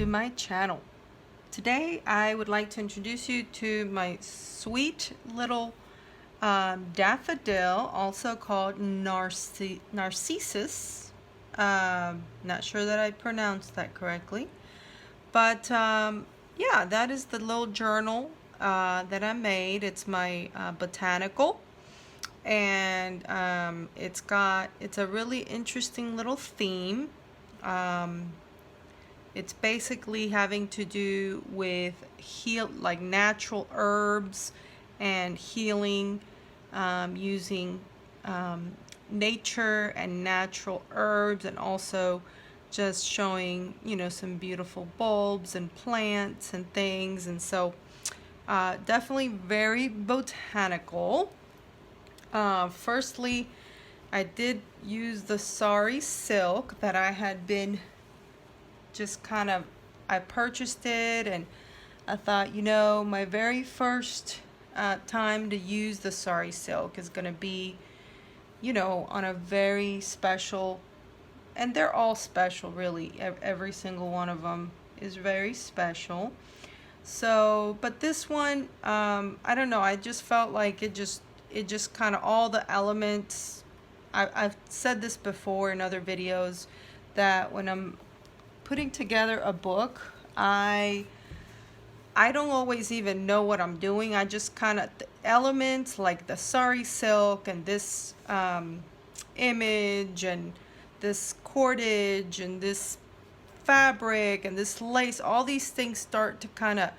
my channel. Today I would like to introduce you to my sweet little daffodil, also called Narcissus. Not sure that I pronounced that correctly, but yeah, that is the little journal that I made. It's my Botanical, and it's a really interesting little theme. It's basically having to do with like natural herbs and healing, using nature and natural herbs, and also just showing, some beautiful bulbs and plants and things. And so definitely very botanical. Firstly, I did use the sari silk that I had been I purchased it, and I thought, my very first time to use the sari silk is going to be, on a very special, and they're all special really. Every single one of them is very special. So, but this one, I don't know, I just felt like it just kind of all the elements. I've said this before in other videos that when I'm putting together a book, I don't always even know what I'm doing. I just kind of, elements like the sari silk and this image and this cordage and this fabric and this lace, all these things start to kind of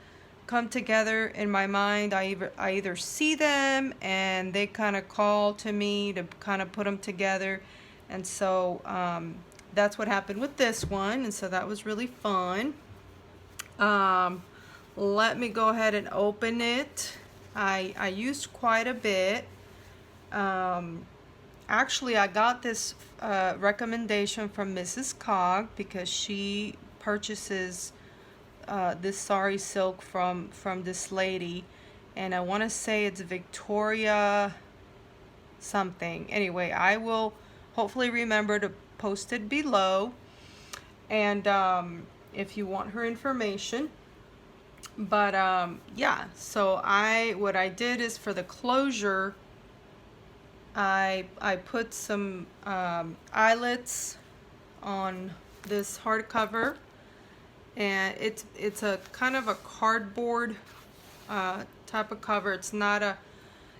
come together in my mind. I either see them and they kind of call to me to kind of put them together. And so that's what happened with this one, and so that was really fun. Let me go ahead and open it. I used quite a bit. Actually, I got this recommendation from Mrs. Cog because she purchases this sari silk from this lady, and I want to say it's Victoria something. Anyway, I will hopefully remember to post it below, and if you want her information. But yeah, so what I did is, for the closure, I put some eyelets on this hardcover, and it's a kind of a cardboard type of cover. It's not a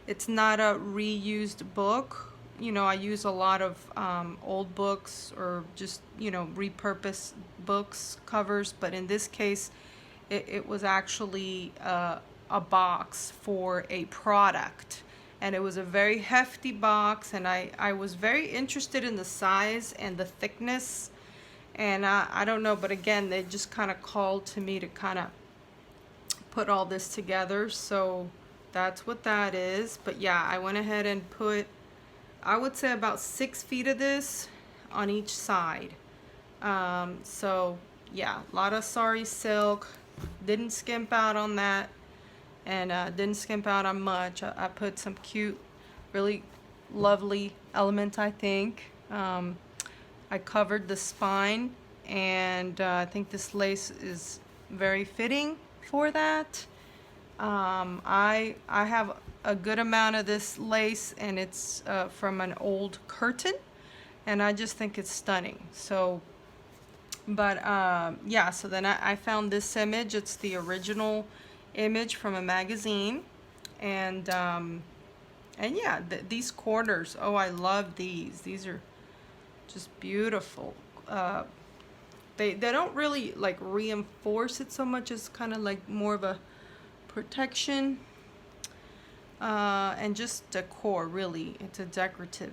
reused book. I use a lot of old books, or just, repurposed books covers, but in this case, it was actually a box for a product, and it was a very hefty box, and I was very interested in the size and the thickness, and I don't know, but again, they just kind of called to me to kind of put all this together, so that's what that is. But yeah, I went ahead and put, I would say, about 6 feet of this on each side. So yeah, a lot of sari silk. Didn't skimp out on that, and didn't skimp out on much. I put some cute, really lovely elements, I think. I covered the spine, and I think this lace is very fitting for that. I have a good amount of this lace, and it's from an old curtain, and I just think it's stunning. So, but yeah, so then I found this image. It's the original image from a magazine, and yeah, these corners, oh, I love these. These are just beautiful. They don't really like reinforce it so much as kind of like more of a protection, and just decor. Really, it's a decorative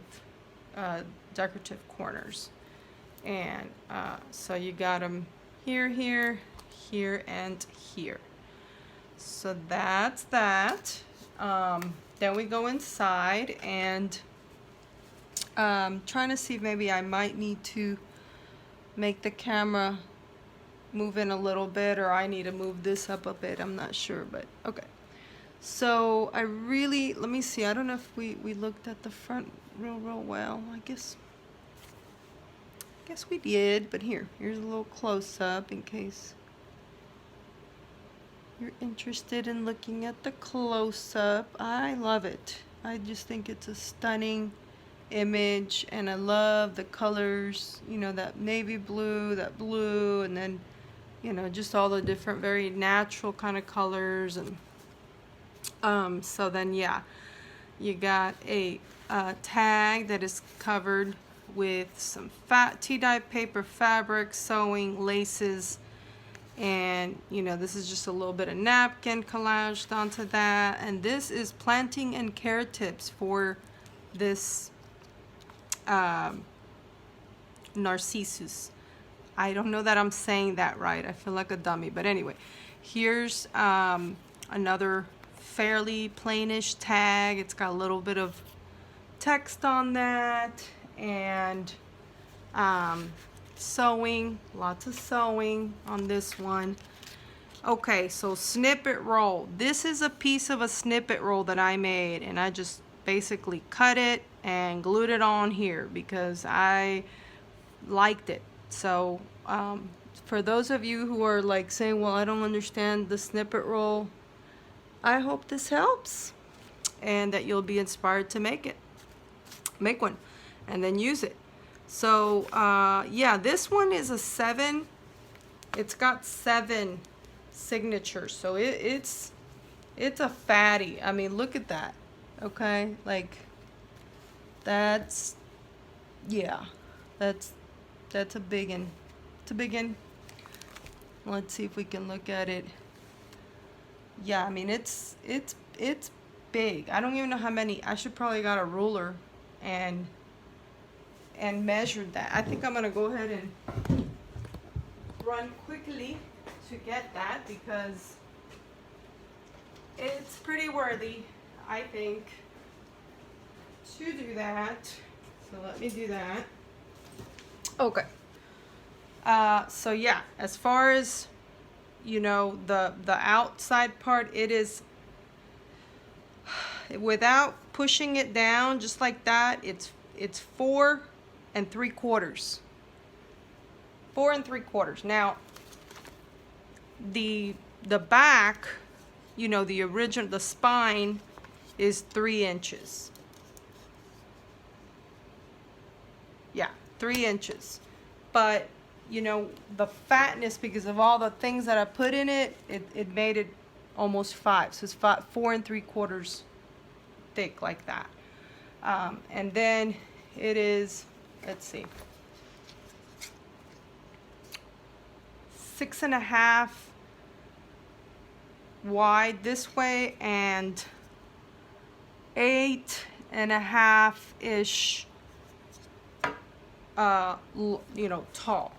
corners. And so you got them here, here, here, and here. So that's that. Then we go inside, and trying to see if maybe I might need to make the camera move in a little bit, or I need to move this up a bit. I'm not sure, but okay. So let me see. I don't know if we looked at the front real well. I guess we did, but here's a little close-up in case you're interested in looking at the close-up, I love it. I just think it's a stunning image, and I love the colors, you know, that navy blue, that blue, and then, you know, just all the different very natural kind of colors. And so then, yeah, you got a tag that is covered with some fat tea-dye paper fabric, sewing, laces, and you know, this is just a little bit of napkin collaged onto that. And this is planting and care tips for this Narcissus. I don't know that I'm saying that right. I feel like a dummy, but anyway, here's another fairly plainish tag. It's got a little bit of text on that, and sewing, lots of sewing on this one. Okay, so snippet roll. This is a piece of a snippet roll that I made, and I just basically cut it and glued it on here because I liked it. So for those of you who are like saying, well, I don't understand the snippet roll, I hope this helps and that you'll be inspired to make one and then use it. So yeah, this one is a 7. It's got 7 signatures, so it's a fatty. I mean, look at that. Okay, like that's, yeah, that's a big one. It's a big one. Let's see if we can look at it. Yeah, I mean, it's big. I don't even know how many. I should probably got a ruler and measured that. I think I'm gonna go ahead and run quickly to get that because it's pretty worthy, I think, to do that. So let me do that. Okay. So yeah, as far as, you know, the outside part, it is, without pushing it down just like that, it's 4 3/4. 4 3/4. Now, the back, you know, the original, the spine is 3 inches. Yeah, 3 inches. But, you know, the fatness, because of all the things that I put in it, it made it almost 5. So it's 4 3/4 thick like that. And then it is, let's see, 6.5 wide this way and 8.5-ish, you know, tall.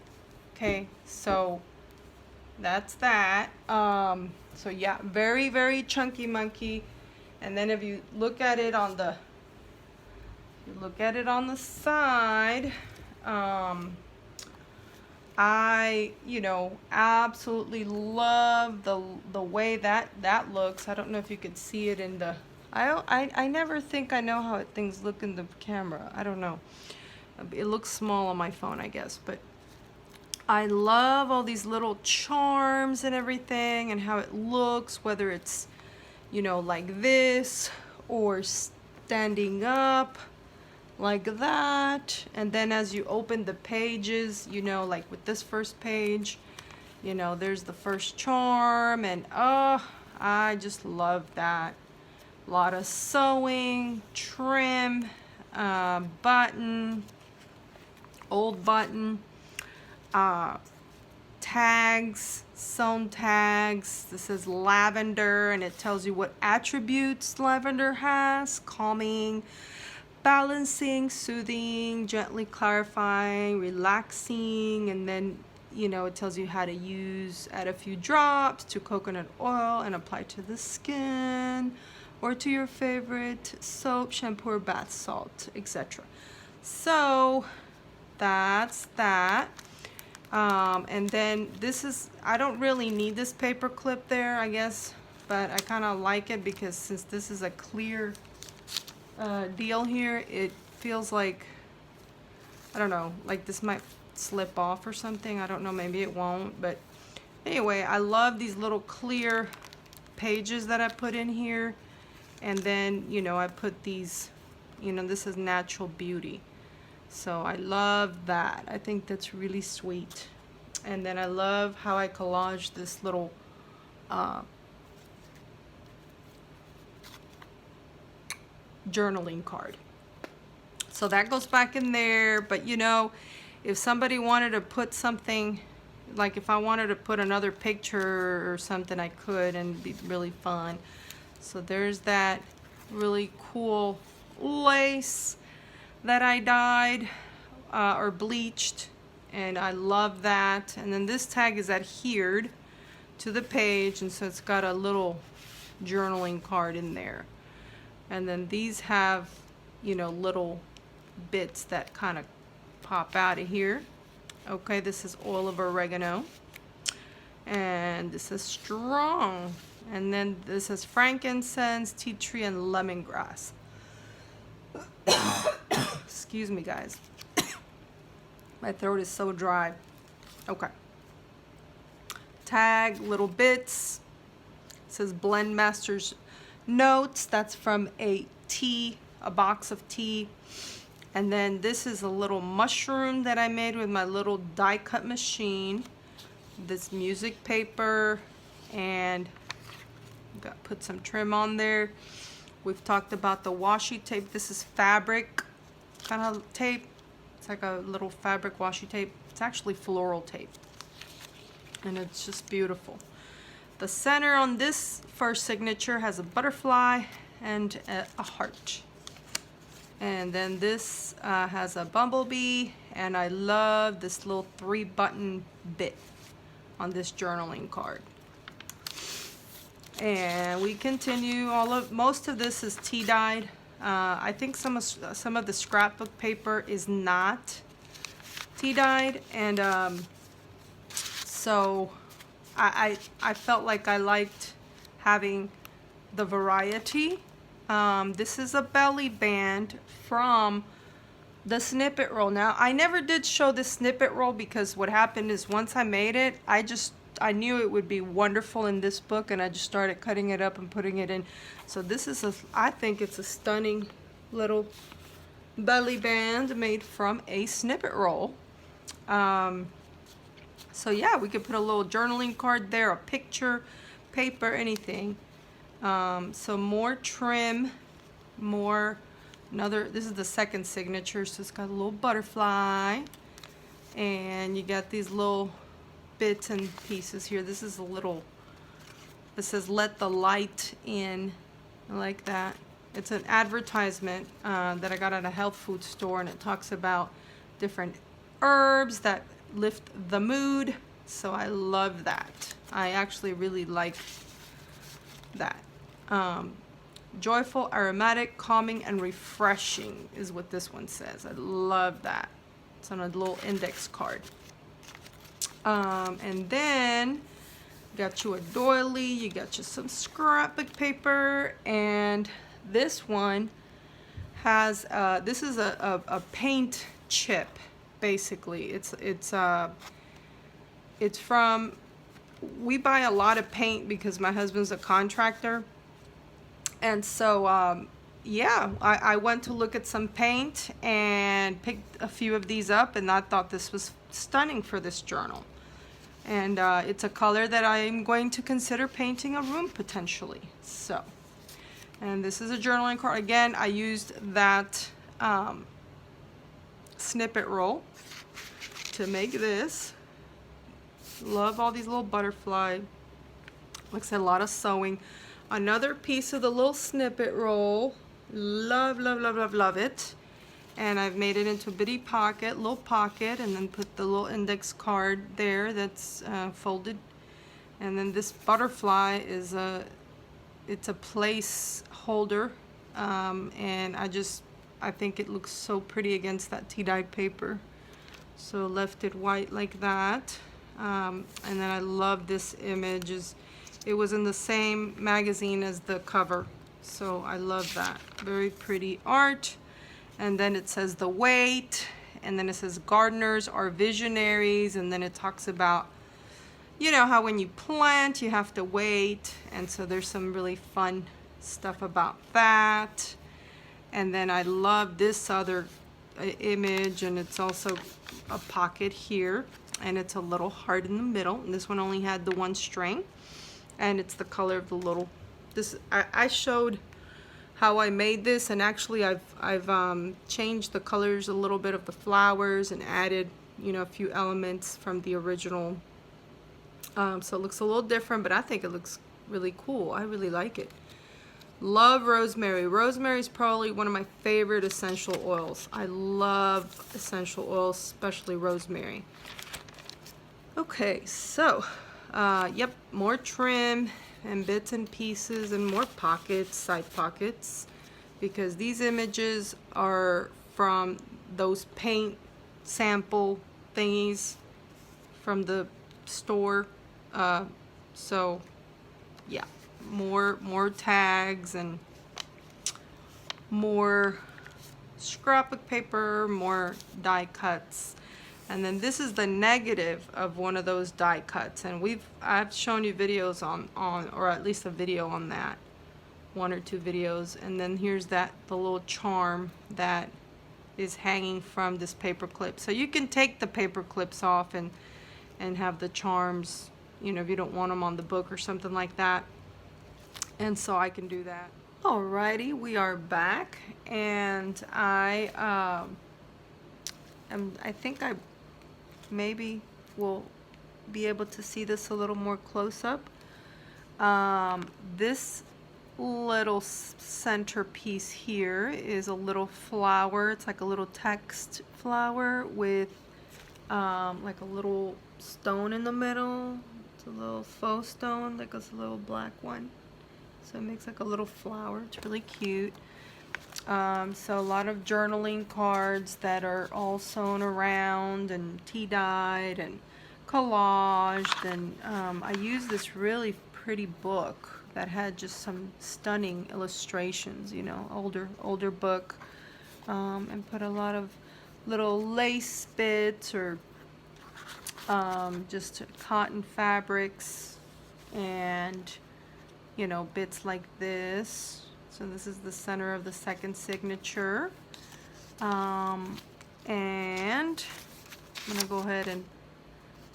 Okay, so that's that. So yeah, very, very chunky monkey. And then if you look at it on the, side, I, you know, absolutely love the way that looks. I don't know if you could see it in the, I never think I know how things look in the camera. I don't know. It looks small on my phone, I guess, but I love all these little charms and everything and how it looks, whether it's, you know, like this or standing up like that. And then as you open the pages, you know, like with this first page, you know, there's the first charm, and oh, I just love that. A lot of sewing, trim, button, old button, tags, sewn tags. This is lavender, and it tells you what attributes lavender has: calming, balancing, soothing, gently clarifying, relaxing. And then, you know, it tells you how to use, add a few drops to coconut oil and apply to the skin or to your favorite soap, shampoo, or bath salt, etc. So that's that. And then this is, I don't really need this paper clip there, I guess, but I kind of like it because since this is a clear deal here, it feels like, I don't know, like this might slip off or something. I don't know, maybe it won't, but anyway, I love these little clear pages that I put in here. And then, you know, I put these, you know, this is Natural Beauty. So I love that. I think that's really sweet. And then I love how I collage this little journaling card. So that goes back in there. But you know, if somebody wanted to put something, like if I wanted to put another picture or something, I could, and it'd be really fun. So there's that really cool lace that I dyed or bleached, and I love that. And then this tag is adhered to the page, and so it's got a little journaling card in there. And then these have, you know, little bits that kind of pop out of here. Okay, this is oil of oregano, and this is strong. And then this is frankincense, tea tree, and lemongrass. Excuse me, guys. My throat is so dry. Okay. Tag, little bits. It says Blend Masters Notes. That's from a box of tea. And then this is a little mushroom that I made with my little die cut machine. This music paper, and put some trim on there. We've talked about the washi tape. This is fabric kind of tape. It's like a little fabric washi tape. It's actually floral tape, and it's just beautiful. The center on this first signature has a butterfly and a heart. And then this has a bumblebee, and I love this little 3-button bit on this journaling card. And we continue. Most of this is tea dyed. I think some of the scrapbook paper is not tea dyed, and so I felt like I liked having the variety. This is a belly band from the snippet roll. Now, I never did show the snippet roll because what happened is once I made it, I knew it would be wonderful in this book, and I just started cutting it up and putting it in. So this is I think it's a stunning little belly band made from a snippet roll. So yeah, we could put a little journaling card there, a picture, paper, anything. So more trim, this is the second signature, so it's got a little butterfly, and you got these little bits and pieces here. This is it says let the light in. I like that. It's an advertisement that I got at a health food store, and it talks about different herbs that lift the mood. So I love that. I actually really like that. Joyful, aromatic, calming, and refreshing is what this one says. I love that. It's on a little index card. And then you got you a doily, you got you some scrapbook paper, and this one has this is a paint chip, basically. It's from, we buy a lot of paint because my husband's a contractor. And so, yeah, I went to look at some paint and picked a few of these up, and I thought this was stunning for this journal. And it's a color that I'm going to consider painting a room potentially. So, and this is a journaling card. Again, I used that snippet roll to make this. Love all these little butterfly. Like I said, a lot of sewing. Another piece of the little snippet roll. Love, love, love, love, love it. And I've made it into a bitty pocket, little pocket, and then put the little index card there that's folded. And then this butterfly is it's a place holder, and I think it looks so pretty against that tea dyed paper. So left it white like that. And then I love this image. It was in the same magazine as the cover, so I love that. Very pretty art. And then it says the weight, and then it says gardeners are visionaries, and then it talks about, you know how when you plant, you have to wait. And so there's some really fun stuff about that. And then I love this other image, and it's also a pocket here, and it's a little heart in the middle. And this one only had the one string, and it's the color of the little, this, I showed how I made this, and actually I've changed the colors a little bit of the flowers and added, you know, a few elements from the original. So it looks a little different, but I think it looks really cool. I really like it. Love rosemary. Rosemary is probably one of my favorite essential oils. I love essential oils, especially rosemary. Okay, so, yep, more trim and bits and pieces and more pockets, side pockets, because these images are from those paint sample thingies from the store. So, yeah. More tags and more scrapbook paper, more die cuts. And then this is the negative of one of those die cuts, and I've shown you videos on or at least a video on that, one or two videos. And then here's the little charm that is hanging from this paper clip. So you can take the paper clips off and have the charms, you know, if you don't want them on the book or something like that. And so I can do that. Alrighty, we are back, and I think I maybe will be able to see this a little more close up. This little centerpiece here is a little flower. It's like a little text flower with like a little stone in the middle. It's a little faux stone, like a little black one. So it makes like a little flower. It's really cute. So a lot of journaling cards that are all sewn around and tea-dyed and collaged. And I used this really pretty book that had just some stunning illustrations, you know, older book, and put a lot of little lace bits or just cotton fabrics and, you know, bits like this. So this is the center of the second signature. And I'm going to go ahead and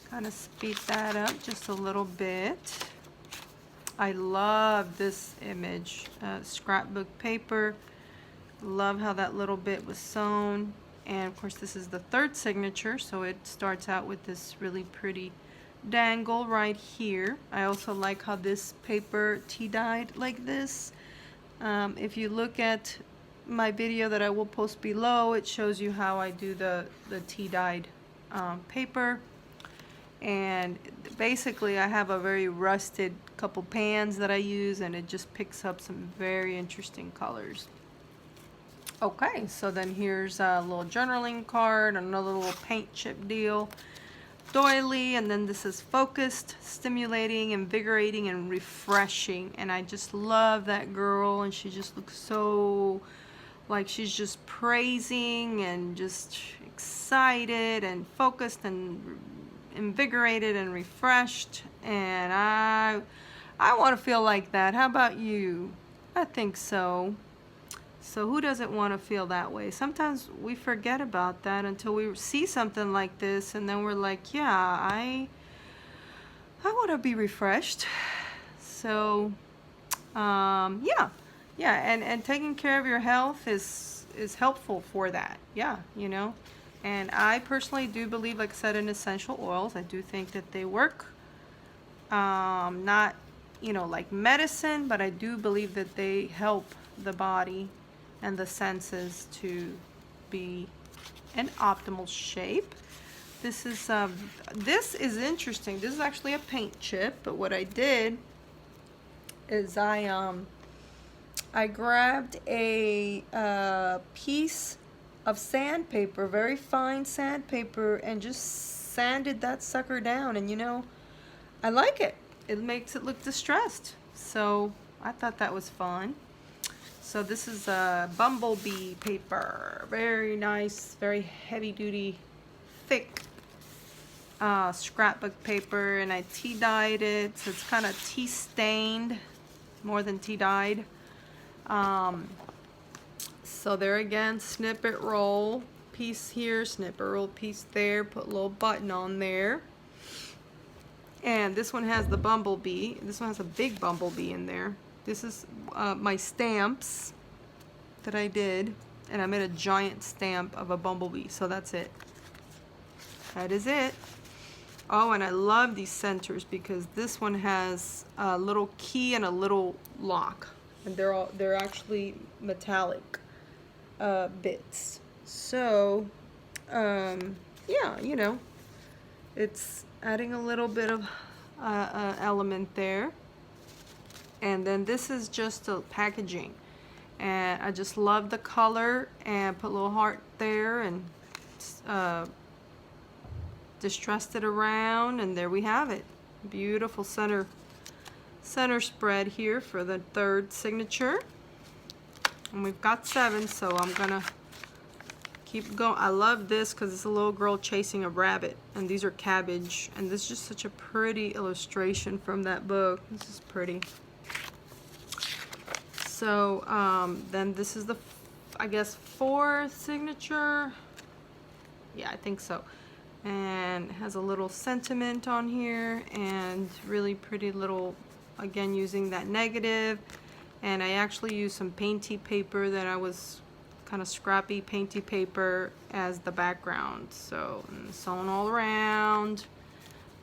kind of speed that up just a little bit. I love this image, scrapbook paper. Love how that little bit was sewn. And of course this is the third signature, so it starts out with this really pretty dangle right here. I also like how this paper tea-dyed like this. If you look at my video that I will post below, it shows you how I do the tea-dyed paper. And basically I have a very rusted couple pans that I use, and it just picks up some very interesting colors. Okay, so then here's a little journaling card, another little paint chip deal, doily, and then this is focused, stimulating, invigorating, and refreshing. And I just love that girl, and she just looks so like she's just praising and just excited and focused and invigorated and refreshed. And I want to feel like that. How about you? I think so. So who doesn't want to feel that way? Sometimes we forget about that until we see something like this, and then we're like, yeah, I want to be refreshed. So yeah, and taking care of your health is helpful for that. Yeah, you know. And I personally do believe, like I said, in essential oils. I do think that they work. Not, you know, like medicine, but I do believe that they help the body and the senses to be in optimal shape. This is interesting. This is actually a paint chip, but what I did is I grabbed a piece of sandpaper, very fine sandpaper, and just sanded that sucker down. And you know, I like it. It makes it look distressed. So I thought that was fun. So this is a bumblebee paper. Very nice, very heavy duty, thick scrapbook paper, and I tea dyed it, so it's kind of tea stained more than tea dyed. So there again, snippet roll piece here, snippet roll piece there, put a little button on there. And this one has the bumblebee. This one has a big bumblebee in there. This is my stamps that I did, and I made a giant stamp of a bumblebee, so that's it. That is it. Oh, and I love these centers because this one has a little key and a little lock, and they're actually metallic bits. So yeah, you know, it's adding a little bit of element there. And then this is just a packaging, and I just love the color, and put a little heart there, and distressed it around, and there we have it. Beautiful center spread here for the third signature. And we've got 7, so I'm gonna keep going. I love this because it's a little girl chasing a rabbit, and these are cabbage, and this is just such a pretty illustration from that book. This is pretty. So then this is the, I guess, 4th signature. Yeah, I think so. And it has a little sentiment on here, and really pretty little, again, using that negative. And I actually used some painty paper that I was kind of scrappy painty paper as the background. So sewn all around,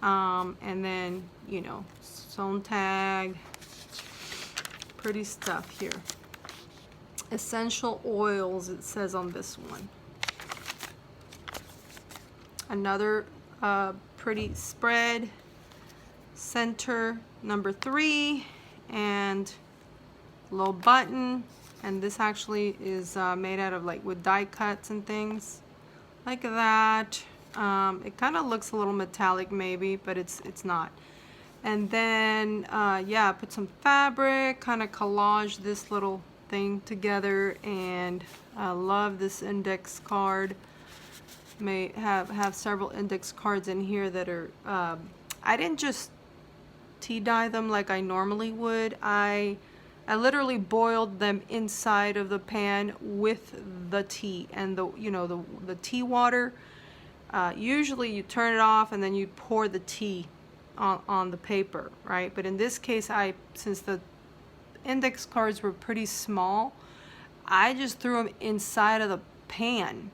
and then, you know, sewn tag. Pretty stuff here. Essential oils, it says on this one. Another pretty spread, center number 3, and a little button. And this actually is made out of like with die cuts and things like that. It kind of looks a little metallic maybe, but it's not. And then yeah, put some fabric, kind of collage this little thing together, and I love this index card. May have several index cards in here that are I didn't just tea dye them like I normally would. I literally boiled them inside of the pan with the tea and the, you know, the tea water. Usually you turn it off and then you pour the tea on the paper, right? But in this case, since the index cards were pretty small, I just threw them inside of the pan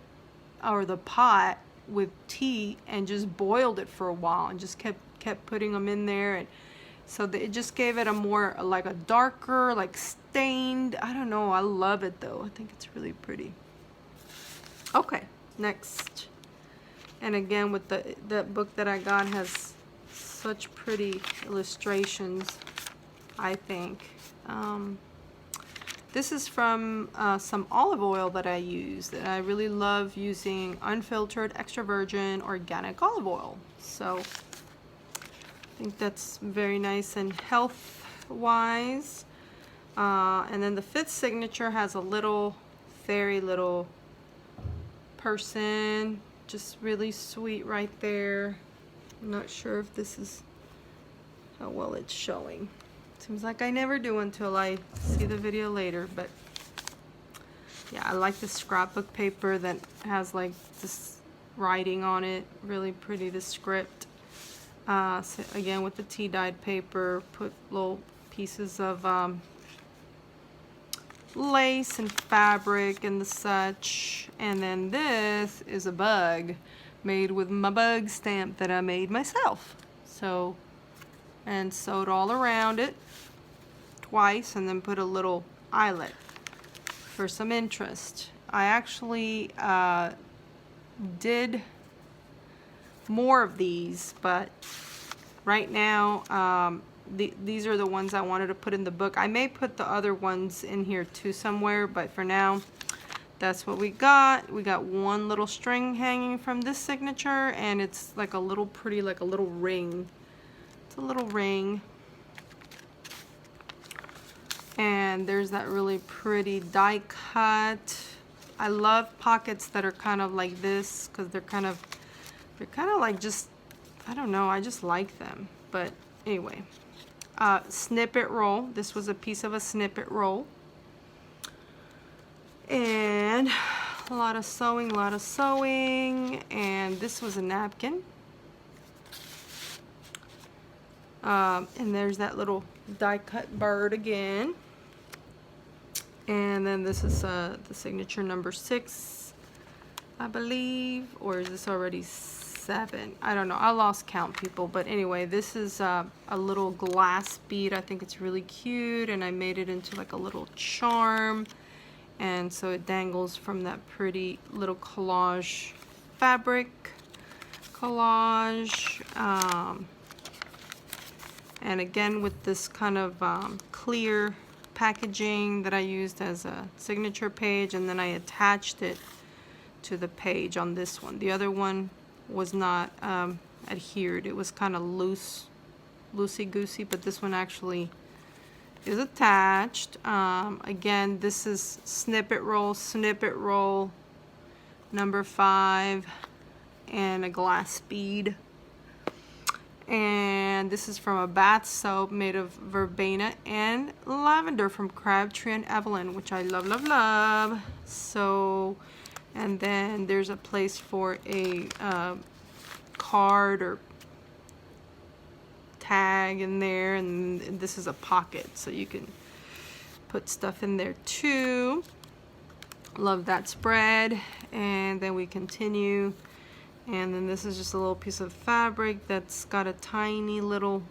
or the pot with tea and just boiled it for a while, and just kept putting them in there, and so it just gave it a more like a darker, like stained, I don't know, I love it though. I think it's really pretty. Okay, next. And again, with the book that I got has such pretty illustrations, I think. This is from some olive oil that I use, that I really love using unfiltered, extra virgin, organic olive oil. So I think that's very nice and health-wise. And then the 5th signature has a little, very little person, just really sweet right there. I'm not sure if this is how well it's showing. Seems like I never do until I see the video later, but yeah, I like the scrapbook paper that has like this writing on it. Really pretty, the script. So again, with the tea dyed paper, put little pieces of lace and fabric and the such. And then this is a bug made with my bug stamp that I made myself. So, and sewed all around it twice, and then put a little eyelet for some interest. I actually did more of these, but right now these are the ones I wanted to put in the book. I may put the other ones in here too somewhere, but for now that's what we got. We got one little string hanging from this signature, and it's like a little pretty, like a little ring. It's a little ring. And there's that really pretty die cut. I love pockets that are kind of like this, because they're kind of like just I don't know, I just like them. But anyway, snippet roll. This was a piece of a snippet roll. And a lot of sewing, and this was a napkin. And there's that little die cut bird again. And then this is the signature number 6, I believe, or is this already 7? I don't know, I lost count, people. But anyway, this is a little glass bead. I think it's really cute, and I made it into like a little charm. And so it dangles from that pretty little collage fabric collage. And again with this kind of clear packaging that I used as a signature page, and then I attached it to the page on this one. The other one was not adhered. It was kind of loosey-goosey, but this one actually is attached. Again, this is snippet roll number 5, and a glass bead. And this is from a bath soap made of verbena and lavender from Crabtree and Evelyn, which I love, love, love. So, and then there's a place for a card or tag in there, and this is a pocket, so you can put stuff in there too. Love that spread. And then we continue, and then this is just a little piece of fabric that's got a tiny little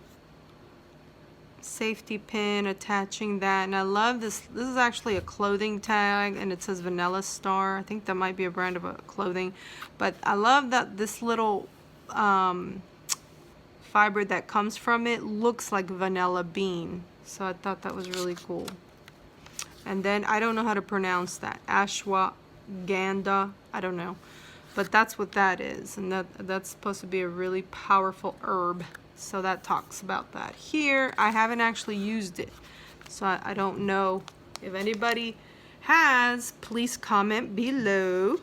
safety pin attaching that. And I love this. This is actually a clothing tag, and it says Vanilla Star. I think that might be a brand of a clothing, but I love that this little fiber that comes from it looks like vanilla bean, so I thought that was really cool. And then I don't know how to pronounce that, ashwagandha, I don't know, but that's what that is, and that's supposed to be a really powerful herb, so that talks about that here. I haven't actually used it, so I don't know. If anybody has, please comment below.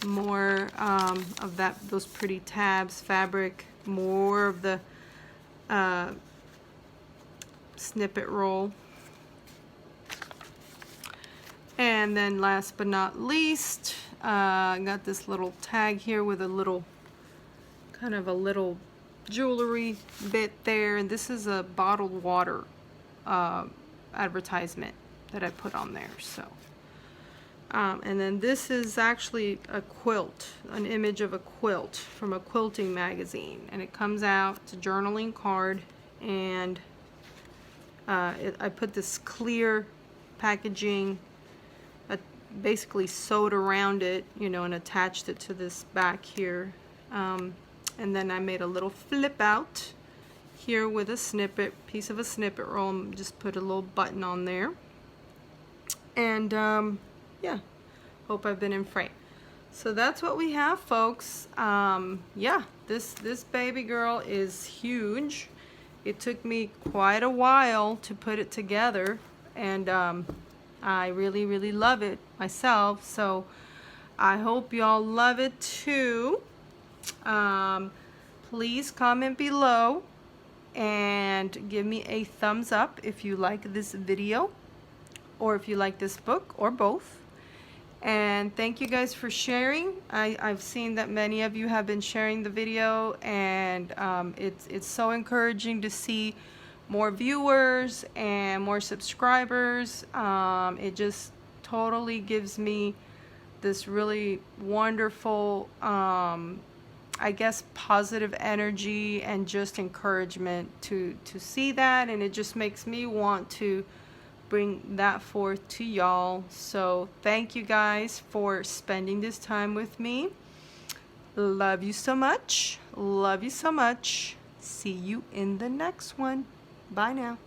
More of those pretty tabs, fabric, more of the snippet roll. And then last but not least, I got this little tag here with a little, kind of a little jewelry bit there. And this is a bottled water advertisement that I put on there. So. And then this is actually a quilt, an image of a quilt from a quilting magazine, and it comes out, it's a journaling card, and I put this clear packaging, basically sewed around it, you know, and attached it to this back here, and then I made a little flip out here with a piece of a snippet roll, and just put a little button on there, and yeah, hope I've been in frame. So that's what we have, folks. Yeah, this baby girl is huge. It took me quite a while to put it together, and I really, really love it myself. So I hope y'all love it too. Please comment below and give me a thumbs up if you like this video, or if you like this book, or both. And thank you guys for sharing. I've seen that many of you have been sharing the video, and it's so encouraging to see more viewers and more subscribers. It just totally gives me this really wonderful, I guess, positive energy and just encouragement to see that, and it just makes me want to bring that forth to y'all. So thank you guys for spending this time with me. Love you so much. Love you so much. See you in the next one. Bye now.